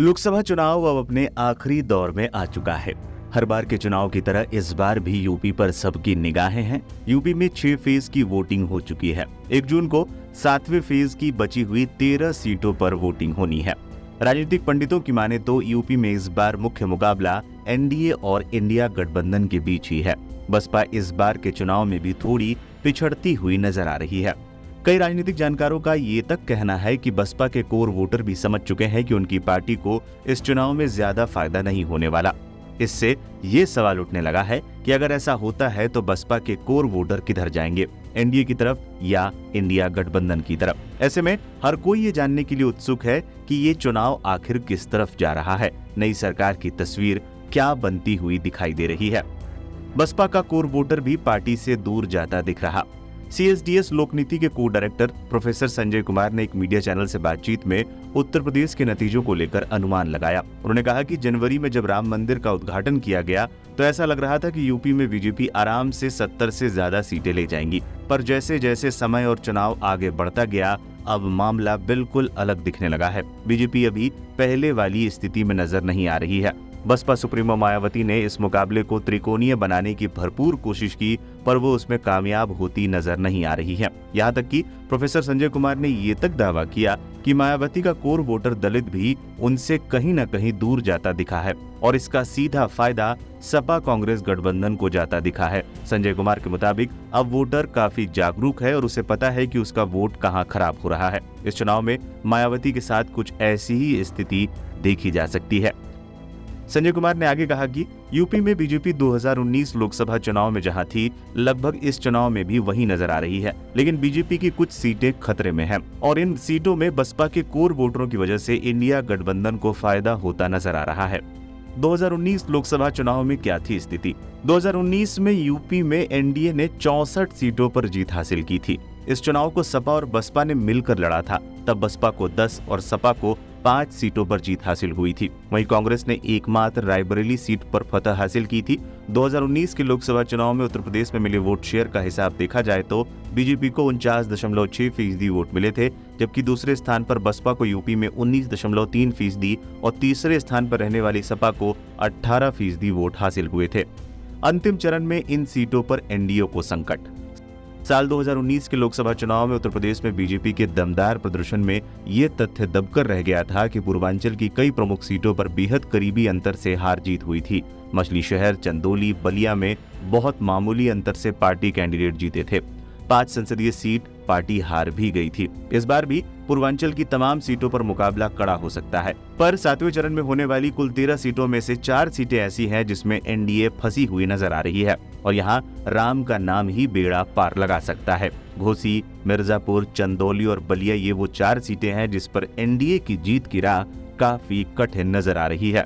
लोकसभा चुनाव अब अपने आखिरी दौर में आ चुका है। हर बार के चुनाव की तरह इस बार भी यूपी पर सबकी निगाहें हैं। यूपी में 6 फेज की वोटिंग हो चुकी है। 1 जून को 7वें फेज की बची हुई 13 सीटों पर वोटिंग होनी है। राजनीतिक पंडितों की माने तो यूपी में इस बार मुख्य मुकाबला एनडीए और इंडिया गठबंधन के बीच ही है। बसपा इस बार के चुनाव में भी थोड़ी पिछड़ती हुई नजर आ रही है। कई राजनीतिक जानकारों का ये तक कहना है कि बसपा के कोर वोटर भी समझ चुके हैं कि उनकी पार्टी को इस चुनाव में ज्यादा फायदा नहीं होने वाला। इससे ये सवाल उठने लगा है कि अगर ऐसा होता है तो बसपा के कोर वोटर किधर जाएंगे, एनडीए की तरफ या इंडिया गठबंधन की तरफ। ऐसे में हर कोई ये जानने के लिए उत्सुक है कि ये चुनाव आखिर किस तरफ जा रहा है। नई सरकार की तस्वीर क्या बनती हुई दिखाई दे रही है। बसपा का कोर वोटर भी पार्टी से दूर जाता दिख रहा। सीएसडीएस लोकनीति के को डायरेक्टर प्रोफेसर संजय कुमार ने एक मीडिया चैनल से बातचीत में उत्तर प्रदेश के नतीजों को लेकर अनुमान लगाया। उन्होंने कहा कि जनवरी में जब राम मंदिर का उद्घाटन किया गया तो ऐसा लग रहा था कि यूपी में बीजेपी आराम से 70 से ज्यादा सीटें ले जाएंगी, पर जैसे जैसे समय और चुनाव आगे बढ़ता गया अब मामला बिल्कुल अलग दिखने लगा है। बीजेपी अभी पहले वाली स्थिति में नजर नहीं आ रही है। बसपा सुप्रीमो मायावती ने इस मुकाबले को त्रिकोणीय बनाने की भरपूर कोशिश की, पर वो उसमें कामयाब होती नजर नहीं आ रही है। यहाँ तक कि प्रोफेसर संजय कुमार ने ये तक दावा किया कि मायावती का कोर वोटर दलित भी उनसे कहीं न कहीं दूर जाता दिखा है और इसका सीधा फायदा सपा कांग्रेस गठबंधन को जाता दिखा है। संजय कुमार के मुताबिक अब वोटर काफी जागरूक है और उसे पता है कि उसका वोट कहाँ खराब हो रहा है। इस चुनाव में मायावती के साथ कुछ ऐसी ही स्थिति देखी जा सकती है। संजय कुमार ने आगे कहा कि यूपी में बीजेपी 2019 लोकसभा चुनाव में जहां थी, लगभग इस चुनाव में भी वही नजर आ रही है, लेकिन बीजेपी की कुछ सीटें खतरे में हैं और इन सीटों में बसपा के कोर वोटरों की वजह से इंडिया गठबंधन को फायदा होता नजर आ रहा है। 2019 लोकसभा चुनाव में क्या थी स्थिति? 2019 में यूपी में एनडीए ने 64 सीटों पर जीत हासिल की थी। इस चुनाव को सपा और बसपा ने मिलकर लड़ा था। तब बसपा को 10 और सपा को 5 सीटों पर जीत हासिल हुई थी। वहीं कांग्रेस ने एकमात्र रायबरेली सीट पर फतह हासिल की थी। 2019 के लोकसभा चुनाव में उत्तर प्रदेश में मिले वोट शेयर का हिसाब देखा जाए तो बीजेपी को 49.6% वोट मिले थे, जबकि दूसरे स्थान पर बसपा को यूपी में 19.3% और तीसरे स्थान पर रहने वाली सपा को 18% वोट हासिल हुए थे। अंतिम चरण में इन सीटों पर एनडीए को संकट। साल 2019 के लोकसभा चुनाव में उत्तर प्रदेश में बीजेपी के दमदार प्रदर्शन में ये तथ्य दबकर रह गया था कि पूर्वांचल की कई प्रमुख सीटों पर बेहद करीबी अंतर से हार जीत हुई थी। मछली शहर, चंदौली, बलिया में बहुत मामूली अंतर से पार्टी कैंडिडेट जीते थे। 5 संसदीय सीट पार्टी हार भी गई थी। इस बार भी पूर्वांचल की तमाम सीटों पर मुकाबला कड़ा हो सकता है, पर 7वें चरण में होने वाली कुल 13 सीटों में से 4 सीटें ऐसी हैं जिसमें एनडीए फंसी हुई नजर आ रही है और यहाँ राम का नाम ही बेड़ा पार लगा सकता है। घोसी, मिर्जापुर, चंदौली और बलिया ये वो 4 सीटें हैं जिस पर एनडीए की जीत की राह काफी कठिन नजर आ रही है।